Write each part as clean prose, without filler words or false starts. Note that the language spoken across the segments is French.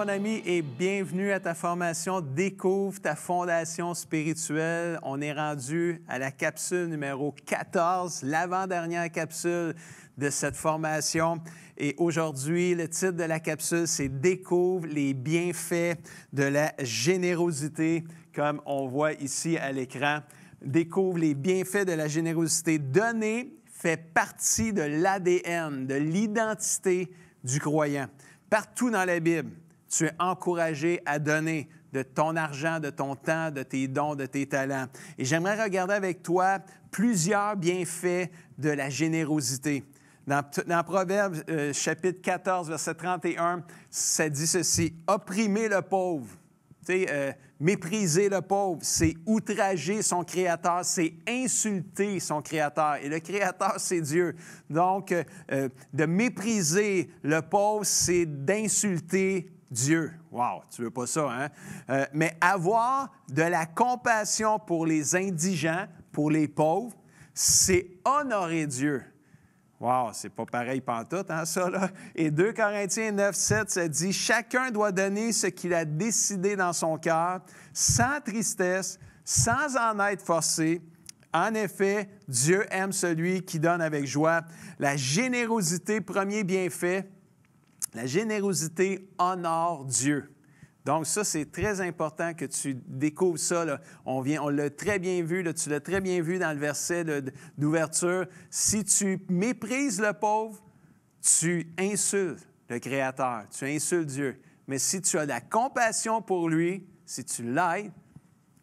mon ami, et bienvenue à ta formation Découvre ta fondation spirituelle. On est rendu à la capsule numéro 14, l'avant-dernière capsule de cette formation. Et aujourd'hui, le titre de la capsule, c'est Découvre les bienfaits de la générosité, comme on voit ici à l'écran. Découvre les bienfaits de la générosité. Donner fait partie de l'ADN, de l'identité du croyant. Partout dans la Bible, tu es encouragé à donner de ton argent, de ton temps, de tes dons, de tes talents. Et j'aimerais regarder avec toi plusieurs bienfaits de la générosité. Dans Proverbes, chapitre 14, verset 31, ça dit ceci, « Opprimer le pauvre ». Mépriser le pauvre, c'est outrager son Créateur, c'est insulter son Créateur. Et le Créateur, c'est Dieu. Donc, de mépriser le pauvre, c'est d'insulter Dieu. Wow, tu veux pas ça, hein? Mais avoir de la compassion pour les indigents, pour les pauvres, c'est honorer Dieu. Wow, c'est pas pareil pantoute, hein, ça, là. Et 2 Corinthiens 9, 7, ça dit « Chacun doit donner ce qu'il a décidé dans son cœur, sans tristesse, sans en être forcé. En effet, Dieu aime celui qui donne avec joie. » La générosité, premier bienfait, la générosité honore Dieu. Donc, ça, c'est très important que tu découvres ça. Là. On l'a très bien vu, là, tu l'as très bien vu dans le verset d'ouverture. Si tu méprises le pauvre, tu insultes le Créateur, tu insultes Dieu. Mais si tu as de la compassion pour lui, si tu l'aides,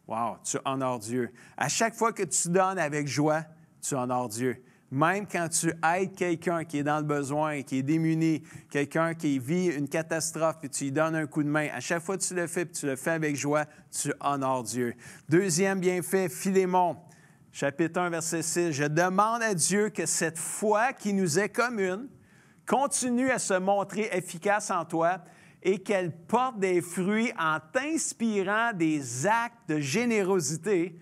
wow, tu honores Dieu. À chaque fois que tu donnes avec joie, tu honores Dieu. Même quand tu aides quelqu'un qui est dans le besoin, qui est démuni, quelqu'un qui vit une catastrophe, puis tu lui donnes un coup de main, à chaque fois que tu le fais, puis tu le fais avec joie, tu honores Dieu. Deuxième bienfait, Philémon, chapitre 1, verset 6. « Je demande à Dieu que cette foi qui nous est commune continue à se montrer efficace en toi et qu'elle porte des fruits en t'inspirant des actes de générosité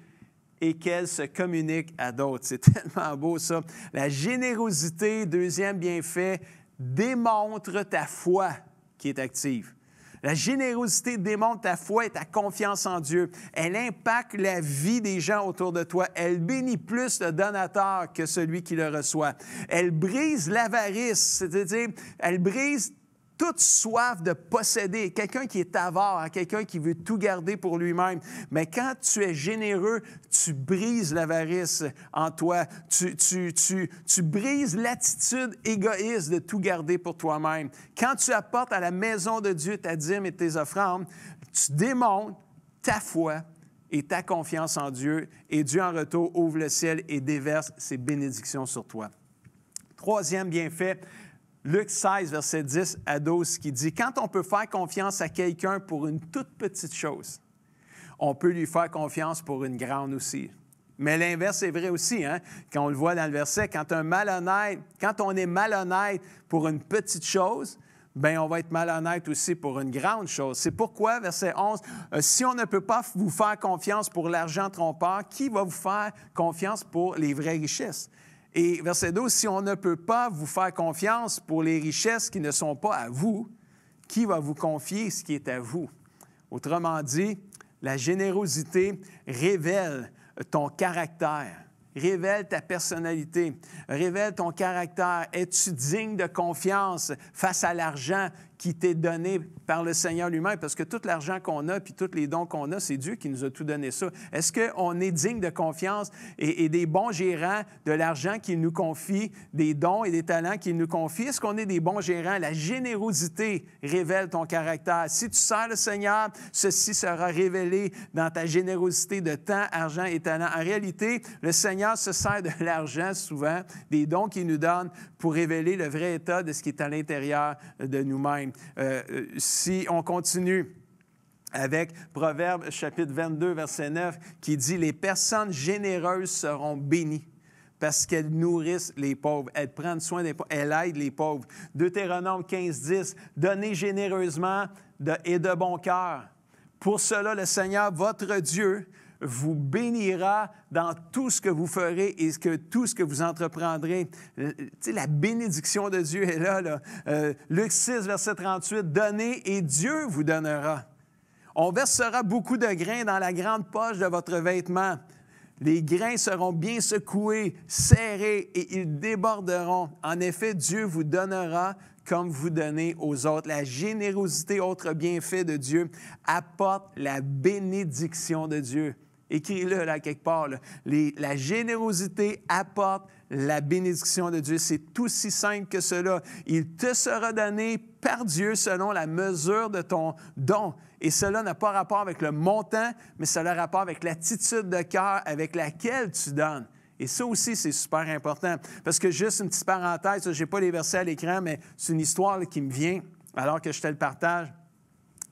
et qu'elle se communique à d'autres. » C'est tellement beau, ça. La générosité, deuxième bienfait, démontre ta foi qui est active. La générosité démontre ta foi et ta confiance en Dieu. Elle impacte la vie des gens autour de toi. Elle bénit plus le donateur que celui qui le reçoit. Elle brise l'avarice, c'est-à-dire, elle brise toute soif de posséder, quelqu'un qui est avare, hein, quelqu'un qui veut tout garder pour lui-même. Mais quand tu es généreux, tu brises l'avarice en toi. Tu brises l'attitude égoïste de tout garder pour toi-même. Quand tu apportes à la maison de Dieu ta dîme et tes offrandes, tu démontres ta foi et ta confiance en Dieu. Et Dieu, en retour, ouvre le ciel et déverse ses bénédictions sur toi. Troisième bienfait, Luc 16, verset 10 à 12, qui dit « Quand on peut faire confiance à quelqu'un pour une toute petite chose, on peut lui faire confiance pour une grande aussi. » Mais l'inverse est vrai aussi, hein? Quand on le voit dans le verset, quand on est malhonnête pour une petite chose, bien, on va être malhonnête aussi pour une grande chose. C'est pourquoi, verset 11, « Si on ne peut pas vous faire confiance pour l'argent trompeur, qui va vous faire confiance pour les vraies richesses? » Et verset 12, « Si on ne peut pas vous faire confiance pour les richesses qui ne sont pas à vous, qui va vous confier ce qui est à vous? » Autrement dit, la générosité révèle ton caractère, révèle ta personnalité, révèle ton caractère. Es-tu digne de confiance face à l'argent qui t'est donné par le Seigneur lui-même? Parce que tout l'argent qu'on a puis tous les dons qu'on a, c'est Dieu qui nous a tout donné ça. Est-ce qu'on est digne de confiance et des bons gérants de l'argent qu'il nous confie, des dons et des talents qu'il nous confie? Est-ce qu'on est des bons gérants? La générosité révèle ton caractère. Si tu sers le Seigneur, ceci sera révélé dans ta générosité de temps, argent et talent. En réalité, le Seigneur se sert de l'argent souvent, des dons qu'il nous donne pour révéler le vrai état de ce qui est à l'intérieur de nous-mêmes. Si on continue avec Proverbes chapitre 22, verset 9, qui dit « Les personnes généreuses seront bénies parce qu'elles nourrissent les pauvres. Elles prennent soin des pauvres, elles aident les pauvres. » Deutéronome 15, 10, « Donnez généreusement et de bon cœur. Pour cela, le Seigneur, votre Dieu, vous bénira dans tout ce que vous ferez et tout ce que vous entreprendrez. Tu sais, la bénédiction de Dieu est là. Luc 6, verset 38, « Donnez et Dieu vous donnera. On versera beaucoup de grains dans la grande poche de votre vêtement. Les grains seront bien secoués, serrés et ils déborderont. En effet, Dieu vous donnera comme vous donnez aux autres. » La générosité, autre bienfait de Dieu, apporte la bénédiction de Dieu. Écris-le là quelque part. Là. La générosité apporte la bénédiction de Dieu. C'est aussi simple que cela. Il te sera donné par Dieu selon la mesure de ton don. Et cela n'a pas rapport avec le montant, mais cela a rapport avec l'attitude de cœur avec laquelle tu donnes. Et ça aussi, c'est super important. Parce que juste une petite parenthèse, je n'ai pas les versets à l'écran, mais c'est une histoire là, qui me vient alors que je te le partage.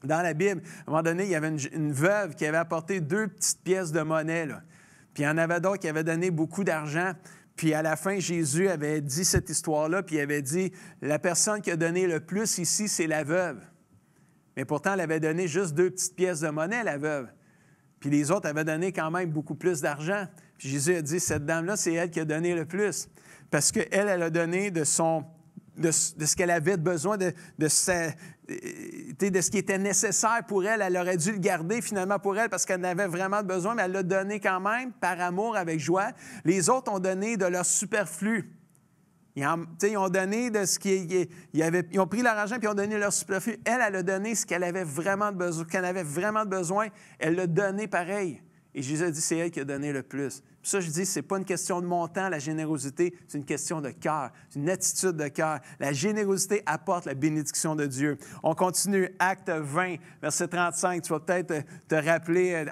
Dans la Bible, à un moment donné, il y avait une veuve qui avait apporté 2 petites pièces de monnaie. Là. Puis il y en avait d'autres qui avaient donné beaucoup d'argent. Puis à la fin, Jésus avait dit cette histoire-là, puis il avait dit, la personne qui a donné le plus ici, c'est la veuve. Mais pourtant, elle avait donné juste 2 petites pièces de monnaie, la veuve. Puis les autres avaient donné quand même beaucoup plus d'argent. Puis Jésus a dit, cette dame-là, c'est elle qui a donné le plus. Parce qu'elle, elle a donné de ce qu'elle avait besoin, de ce qui était nécessaire pour elle. Elle aurait dû le garder finalement pour elle parce qu'elle en avait vraiment besoin, mais elle l'a donné quand même par amour, avec joie. Les autres ont donné de leur superflu. Ils ont donné de ce ils ont pris leur argent puis ils ont donné leur superflu. Elle a donné ce qu'elle avait vraiment besoin. Elle l'a donné pareil. Et Jésus a dit, c'est elle qui a donné le plus. Puis ça, je dis, ce n'est pas une question de montant, la générosité, c'est une question de cœur, c'est une attitude de cœur. La générosité apporte la bénédiction de Dieu. On continue, Acte 20, verset 35. Tu vas peut-être te rappeler,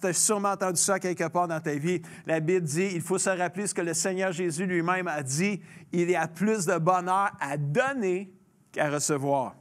tu as sûrement entendu ça quelque part dans ta vie. La Bible dit, il faut se rappeler ce que le Seigneur Jésus lui-même a dit, il y a plus de bonheur à donner qu'à recevoir.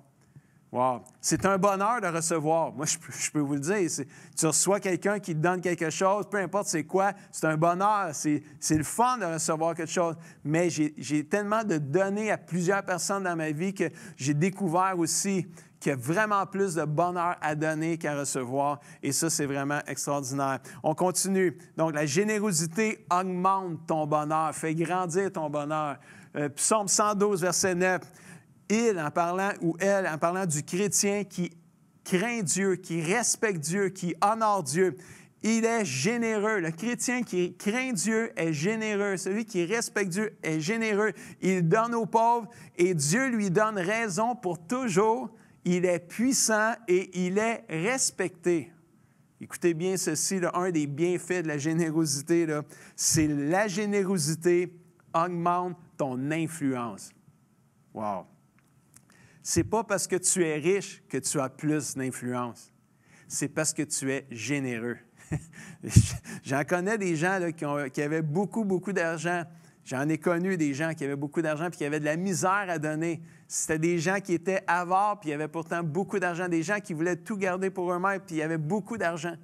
Wow! C'est un bonheur de recevoir. Moi, je peux vous le dire. Tu reçois quelqu'un qui te donne quelque chose, peu importe c'est quoi, c'est un bonheur. C'est le fun de recevoir quelque chose. Mais j'ai tellement de donner à plusieurs personnes dans ma vie que j'ai découvert aussi qu'il y a vraiment plus de bonheur à donner qu'à recevoir. Et ça, c'est vraiment extraordinaire. On continue. Donc, la générosité augmente ton bonheur, fait grandir ton bonheur. Psaume 112, verset 9. Il, en parlant, ou elle, en parlant du chrétien qui craint Dieu, qui respecte Dieu, qui honore Dieu, il est généreux. Le chrétien qui craint Dieu est généreux. Celui qui respecte Dieu est généreux. Il donne aux pauvres et Dieu lui donne raison pour toujours. Il est puissant et il est respecté. Écoutez bien ceci, là, un des bienfaits de la générosité, là, c'est la générosité augmente ton influence. Wow! C'est pas parce que tu es riche que tu as plus d'influence. C'est parce que tu es généreux. J'en connais des gens là, qui avaient beaucoup d'argent. J'en ai connu des gens qui avaient beaucoup d'argent puis qui avaient de la misère à donner. C'était des gens qui étaient avares puis qui avaient pourtant beaucoup d'argent. Des gens qui voulaient tout garder pour eux-mêmes puis ils avaient beaucoup d'argent.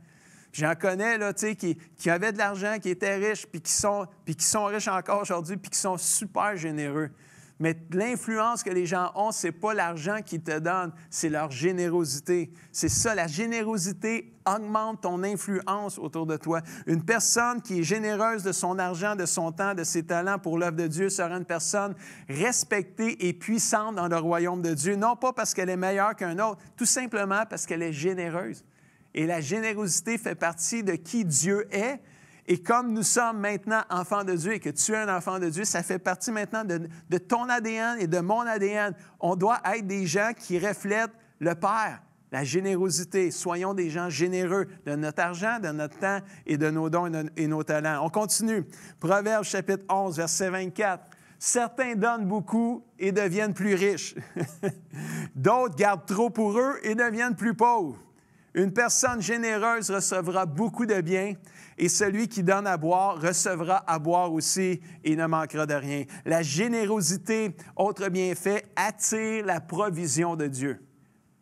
J'en connais là, qui avaient de l'argent, qui étaient riches puis qui sont riches encore aujourd'hui puis qui sont super généreux. Mais l'influence que les gens ont, ce n'est pas l'argent qu'ils te donnent, c'est leur générosité. C'est ça, la générosité augmente ton influence autour de toi. Une personne qui est généreuse de son argent, de son temps, de ses talents pour l'œuvre de Dieu sera une personne respectée et puissante dans le royaume de Dieu. Non pas parce qu'elle est meilleure qu'un autre, tout simplement parce qu'elle est généreuse. Et la générosité fait partie de qui Dieu est. Et comme nous sommes maintenant enfants de Dieu et que tu es un enfant de Dieu, ça fait partie maintenant de ton ADN et de mon ADN. On doit être des gens qui reflètent le Père, la générosité. Soyons des gens généreux de notre argent, de notre temps et de nos dons et nos talents. On continue. Proverbes chapitre 11, verset 24. Certains donnent beaucoup et deviennent plus riches. D'autres gardent trop pour eux et deviennent plus pauvres. Une personne généreuse recevra beaucoup de biens et celui qui donne à boire recevra à boire aussi et ne manquera de rien. La générosité, autre bienfait, attire la provision de Dieu.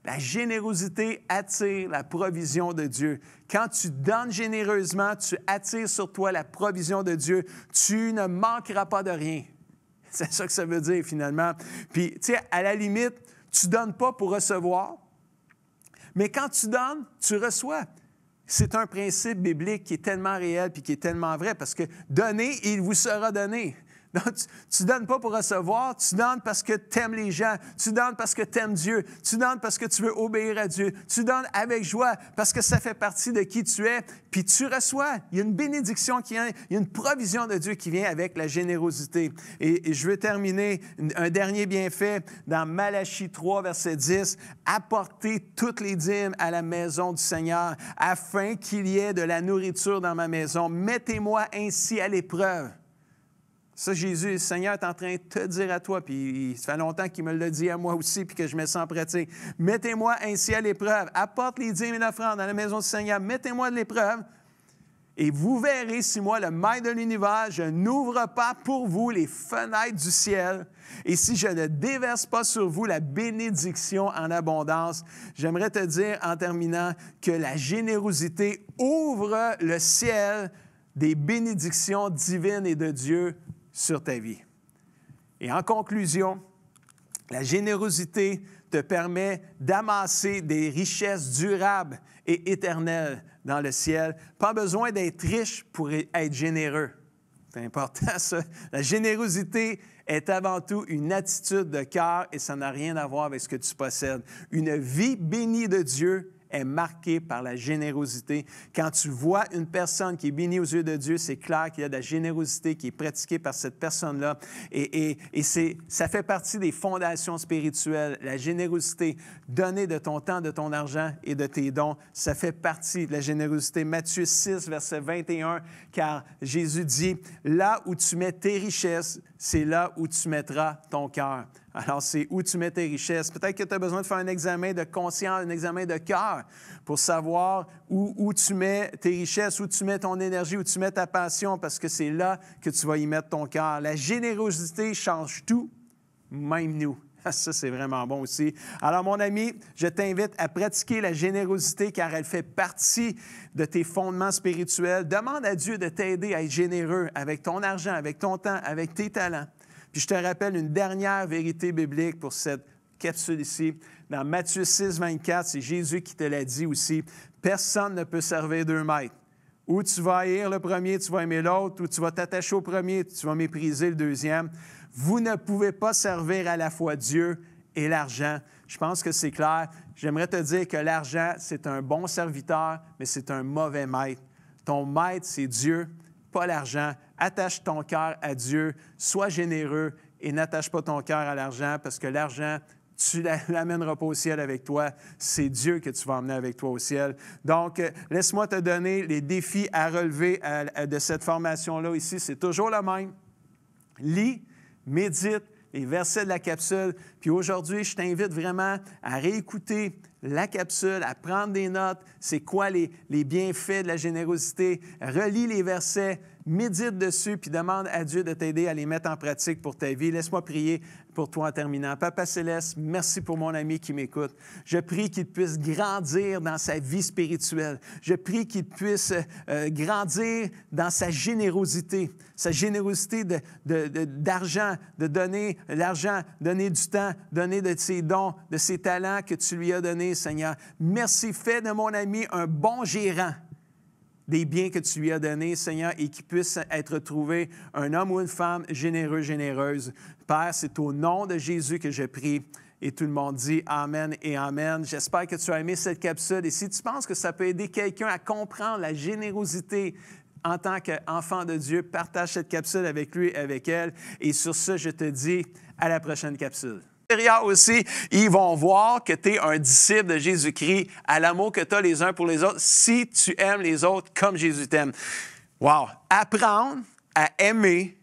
La générosité attire la provision de Dieu. Quand tu donnes généreusement, tu attires sur toi la provision de Dieu. Tu ne manqueras pas de rien. C'est ça que ça veut dire finalement. Puis, tu sais, à la limite, tu ne donnes pas pour recevoir. Mais quand tu donnes, tu reçois. C'est un principe biblique qui est tellement réel puis qui est tellement vrai parce que donner, il vous sera donné. Donc, tu ne donnes pas pour recevoir, tu donnes parce que tu aimes les gens, tu donnes parce que tu aimes Dieu, tu donnes parce que tu veux obéir à Dieu, tu donnes avec joie parce que ça fait partie de qui tu es, puis tu reçois. Il y a une bénédiction qui vient, il y a une provision de Dieu qui vient avec la générosité. Et je veux terminer un dernier bienfait dans Malachie 3, verset 10. « Apportez toutes les dîmes à la maison du Seigneur, afin qu'il y ait de la nourriture dans ma maison. Mettez-moi ainsi à l'épreuve. » Ça, Jésus, le Seigneur est en train de te dire à toi, puis ça fait longtemps qu'il me l'a dit à moi aussi, puis que je me sens pratique. Mettez-moi ainsi à l'épreuve. Apporte les dîmes et l'offrande dans la maison du Seigneur. Mettez-moi de l'épreuve. Et vous verrez si moi, le Maître de l'univers, je n'ouvre pas pour vous les fenêtres du ciel. Et si je ne déverse pas sur vous la bénédiction en abondance. J'aimerais te dire en terminant que la générosité ouvre le ciel des bénédictions divines et de Dieu sur ta vie. Et en conclusion, la générosité te permet d'amasser des richesses durables et éternelles dans le ciel. Pas besoin d'être riche pour être généreux. C'est important, ça. La générosité est avant tout une attitude de cœur et ça n'a rien à voir avec ce que tu possèdes. Une vie bénie de Dieu est marquée par la générosité. Quand tu vois une personne qui est bénie aux yeux de Dieu, c'est clair qu'il y a de la générosité qui est pratiquée par cette personne-là. Et ça fait partie des fondations spirituelles. La générosité, donner de ton temps, de ton argent et de tes dons, ça fait partie de la générosité. Matthieu 6, verset 21, car Jésus dit, « Là où tu mets tes richesses, c'est là où tu mettras ton cœur. » Alors, c'est où tu mets tes richesses. Peut-être que tu as besoin de faire un examen de conscience, un examen de cœur pour savoir où tu mets tes richesses, où tu mets ton énergie, où tu mets ta passion, parce que c'est là que tu vas y mettre ton cœur. La générosité change tout, même nous. Ça, c'est vraiment bon aussi. Alors, mon ami, je t'invite à pratiquer la générosité car elle fait partie de tes fondements spirituels. Demande à Dieu de t'aider à être généreux avec ton argent, avec ton temps, avec tes talents. Puis je te rappelle une dernière vérité biblique pour cette capsule ici. Dans Matthieu 6, 24, c'est Jésus qui te l'a dit aussi. Personne ne peut servir 2 maîtres. Ou tu vas haïr le premier, tu vas aimer l'autre, ou tu vas t'attacher au premier, tu vas mépriser le deuxième. Vous ne pouvez pas servir à la fois Dieu et l'argent. Je pense que c'est clair. J'aimerais te dire que l'argent, c'est un bon serviteur, mais c'est un mauvais maître. Ton maître, c'est Dieu, pas l'argent. Attache ton cœur à Dieu, sois généreux et n'attache pas ton cœur à l'argent parce que l'argent, tu ne l'amèneras pas au ciel avec toi. C'est Dieu que tu vas emmener avec toi au ciel. Donc, laisse-moi te donner les défis à relever de cette formation-là ici. C'est toujours le même. Lis, médite les versets de la capsule. Puis aujourd'hui, je t'invite vraiment à réécouter la capsule, à prendre des notes. C'est quoi les bienfaits de la générosité? Relis les versets, médite dessus, puis demande à Dieu de t'aider à les mettre en pratique pour ta vie. Laisse-moi prier pour toi en terminant. Papa Céleste, merci pour mon ami qui m'écoute. Je prie qu'il puisse grandir dans sa vie spirituelle. Je prie qu'il puisse grandir dans sa générosité d'argent, de donner l'argent, donner du temps, donner de ses dons, de ses talents que tu lui as donnés, Seigneur. Merci, fais de mon ami un bon gérant des biens que tu lui as donnés, Seigneur, et qu'il puisse être trouvé un homme ou une femme généreux, généreuse. Père, c'est au nom de Jésus que je prie. Et tout le monde dit Amen et Amen. J'espère que tu as aimé cette capsule. Et si tu penses que ça peut aider quelqu'un à comprendre la générosité en tant qu'enfant de Dieu, partage cette capsule avec lui et avec elle. Et sur ce, je te dis à la prochaine capsule. Aussi, ils vont voir que tu es un disciple de Jésus-Christ à l'amour que tu as les uns pour les autres si tu aimes les autres comme Jésus t'aime. Wow! Apprendre à aimer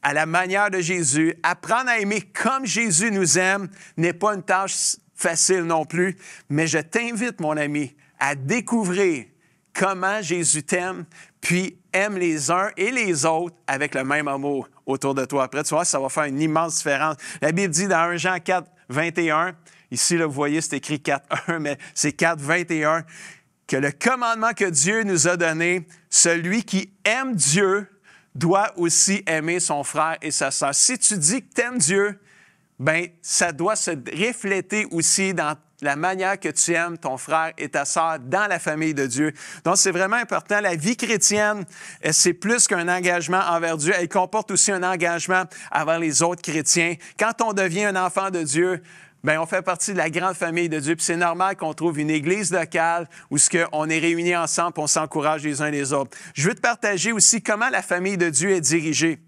à la manière de Jésus, apprendre à aimer comme Jésus nous aime n'est pas une tâche facile non plus, mais je t'invite, mon ami, à découvrir comment Jésus t'aime, puis aime les uns et les autres avec le même amour autour de toi. Après, tu vois, ça va faire une immense différence. La Bible dit dans 1 Jean 4, 21, ici, là, vous voyez, c'est écrit 4, 1, mais c'est 4, 21, que le commandement que Dieu nous a donné, celui qui aime Dieu doit aussi aimer son frère et sa sœur. Si tu dis que tu aimes Dieu, bien, ça doit se refléter aussi dans la manière que tu aimes ton frère et ta sœur dans la famille de Dieu. Donc, c'est vraiment important. La vie chrétienne, c'est plus qu'un engagement envers Dieu. Elle comporte aussi un engagement envers les autres chrétiens. Quand on devient un enfant de Dieu, bien, on fait partie de la grande famille de Dieu. Puis c'est normal qu'on trouve une église locale où on est réunis ensemble et on s'encourage les uns les autres. Je veux te partager aussi comment la famille de Dieu est dirigée.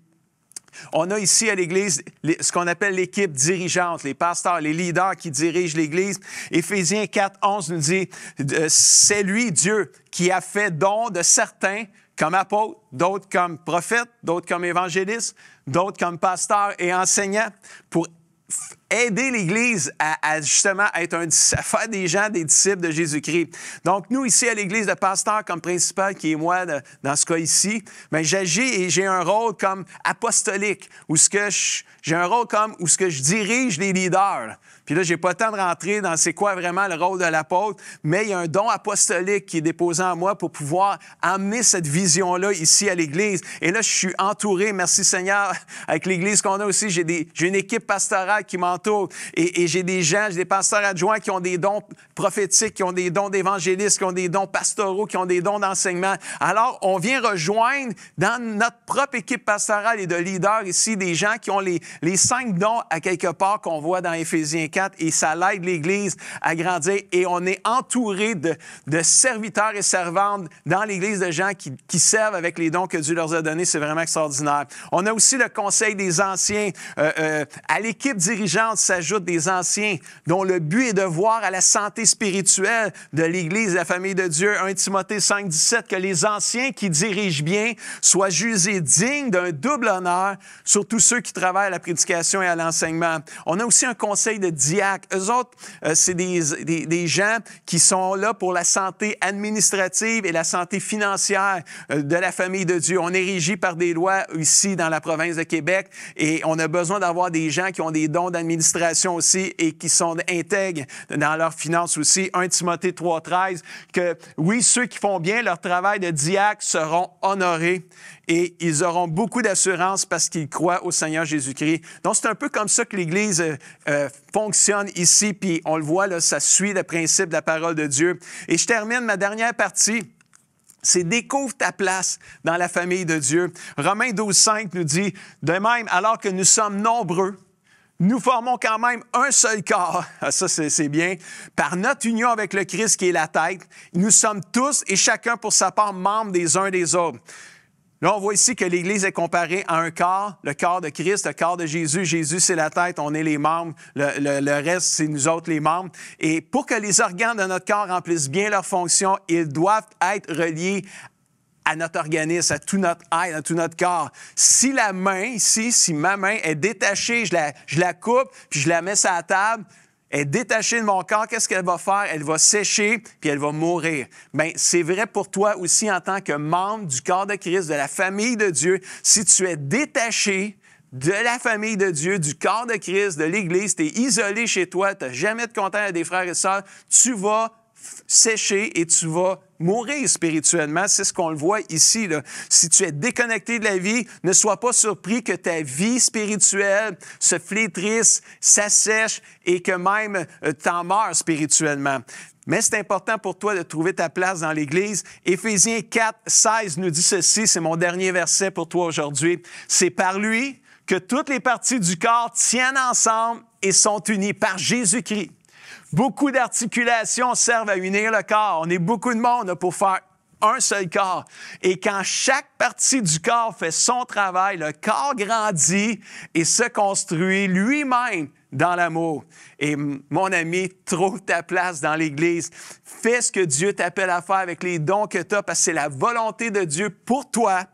On a ici à l'Église ce qu'on appelle l'équipe dirigeante, les pasteurs, les leaders qui dirigent l'Église. Éphésiens 4, 11 nous dit « C'est lui, Dieu, qui a fait don de certains comme apôtres, d'autres comme prophètes, d'autres comme évangélistes, d'autres comme pasteurs et enseignants pour aider l'Église à justement être à faire des gens des disciples de Jésus-Christ. » Donc, nous, ici, à l'Église de pasteur comme principal, qui est moi dans ce cas ici, bien, j'agis et j'ai un rôle comme apostolique, où j'ai un rôle comme où je dirige les leaders. Puis là, je n'ai pas le temps de rentrer dans c'est quoi vraiment le rôle de l'apôtre, mais il y a un don apostolique qui est déposé en moi pour pouvoir amener cette vision-là ici à l'Église. Et là, je suis entouré, merci Seigneur, avec l'Église qu'on a aussi. J'ai une équipe pastorale qui m'entoure et j'ai des pasteurs adjoints qui ont des dons prophétiques, qui ont des dons d'évangélistes, qui ont des dons pastoraux, qui ont des dons d'enseignement. Alors, on vient rejoindre dans notre propre équipe pastorale et de leaders ici des gens qui ont les 5 dons à quelque part qu'on voit dans Éphésiens 4 et ça l'aide l'Église à grandir et on est entouré de serviteurs et servantes dans l'Église de gens qui servent avec les dons que Dieu leur a donnés. C'est vraiment extraordinaire. On a aussi le conseil des anciens. À l'équipe dirigeante s'ajoutent des anciens dont le but est de voir à la santé spirituelle de l'Église et de la famille de Dieu. 1 Timothée 5, 17, que les anciens qui dirigent bien soient jugés dignes d'un double honneur, surtout ceux qui travaillent à la prédication et à l'enseignement. On a aussi un conseil de diacres. Eux autres, c'est des gens qui sont là pour la santé administrative et la santé financière de la famille de Dieu. On est régi par des lois ici dans la province de Québec et on a besoin d'avoir des gens qui ont des dons d'administration aussi et qui sont intègres dans leurs finances aussi. 1 Timothée 3, 13, que oui, ceux qui font bien leur travail de diacre seront honorés et ils auront beaucoup d'assurance parce qu'ils croient au Seigneur Jésus-Christ. Donc, c'est un peu comme ça que l'Église fonctionne ici, puis on le voit, là, ça suit le principe de la parole de Dieu. Et je termine ma dernière partie. C'est « Découvre ta place dans la famille de Dieu ». Romains 12, 5 nous dit « De même, alors que nous sommes nombreux, nous formons quand même un seul corps. » Ça, c'est bien. « Par notre union avec le Christ qui est la tête, nous sommes tous et chacun pour sa part membres des uns des autres. » Là, on voit ici que l'Église est comparée à un corps, le corps de Christ, le corps de Jésus. Jésus, c'est la tête, on est les membres. Le reste, c'est nous autres, les membres. Et pour que les organes de notre corps remplissent bien leur fonction, ils doivent être reliés à notre organisme, à tout notre être, à tout notre corps. Si la main, ici, si ma main est détachée, je la coupe, puis je la mets sur la table, est détachée de mon corps, qu'est-ce qu'elle va faire? Elle va sécher, puis elle va mourir. Bien, c'est vrai pour toi aussi en tant que membre du corps de Christ, de la famille de Dieu. Si tu es détaché de la famille de Dieu, du corps de Christ, de l'Église, tu es isolé chez toi, tu n'as jamais de contact avec des frères et sœurs, tu vas sécher et tu vas mourir spirituellement. C'est ce qu'on le voit ici, là. Si tu es déconnecté de la vie, ne sois pas surpris que ta vie spirituelle se flétrisse, s'assèche et que même t'en meurs spirituellement. Mais c'est important pour toi de trouver ta place dans l'Église. Éphésiens 4, 16 nous dit ceci, c'est mon dernier verset pour toi aujourd'hui. « C'est par lui que toutes les parties du corps tiennent ensemble et sont unies par Jésus-Christ. » Beaucoup d'articulations servent à unir le corps. On est beaucoup de monde pour faire un seul corps. Et quand chaque partie du corps fait son travail, le corps grandit et se construit lui-même dans l'amour. Et mon ami, trouve ta place dans l'Église. Fais ce que Dieu t'appelle à faire avec les dons que tu as parce que c'est la volonté de Dieu pour toi.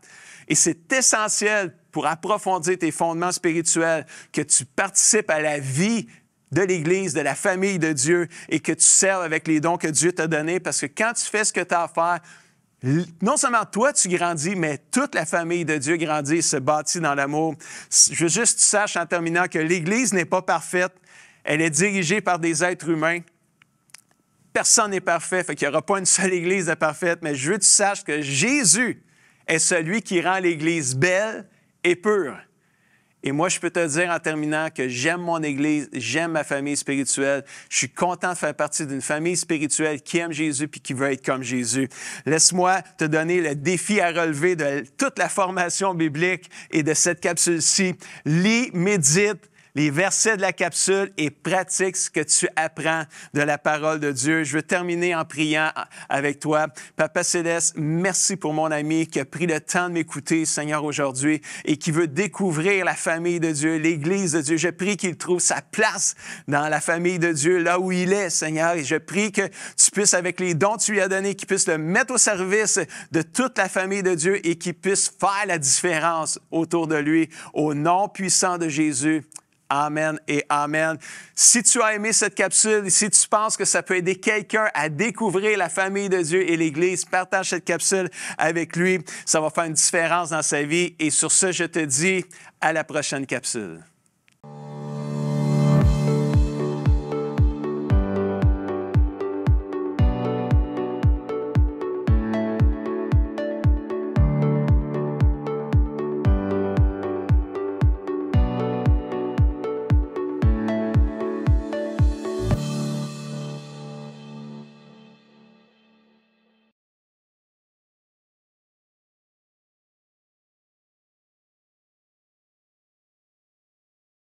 Et c'est essentiel pour approfondir tes fondements spirituels que tu participes à la vie de l'Église, de la famille de Dieu et que tu serves avec les dons que Dieu t'a donnés parce que quand tu fais ce que tu as à faire, non seulement toi, tu grandis, mais toute la famille de Dieu grandit et se bâtit dans l'amour. Je veux juste que tu saches en terminant que l'Église n'est pas parfaite. Elle est dirigée par des êtres humains. Personne n'est parfait, fait qu'il n'y aura pas une seule Église de parfaite, mais je veux que tu saches que Jésus est celui qui rend l'Église belle et pure. Et moi, je peux te dire en terminant que j'aime mon Église, j'aime ma famille spirituelle. Je suis content de faire partie d'une famille spirituelle qui aime Jésus puis qui veut être comme Jésus. Laisse-moi te donner le défi à relever de toute la formation biblique et de cette capsule-ci. Lis, médite les versets de la capsule et pratique ce que tu apprends de la parole de Dieu. Je veux terminer en priant avec toi. Papa Céleste, merci pour mon ami qui a pris le temps de m'écouter, Seigneur, aujourd'hui, et qui veut découvrir la famille de Dieu, l'Église de Dieu. Je prie qu'il trouve sa place dans la famille de Dieu, là où il est, Seigneur. Et je prie que tu puisses, avec les dons que tu lui as donnés, qu'il puisse le mettre au service de toute la famille de Dieu et qu'il puisse faire la différence autour de lui. Au nom puissant de Jésus. Amen et amen. Si tu as aimé cette capsule, si tu penses que ça peut aider quelqu'un à découvrir la famille de Dieu et l'Église, partage cette capsule avec lui. Ça va faire une différence dans sa vie. Et sur ce, je te dis à la prochaine capsule.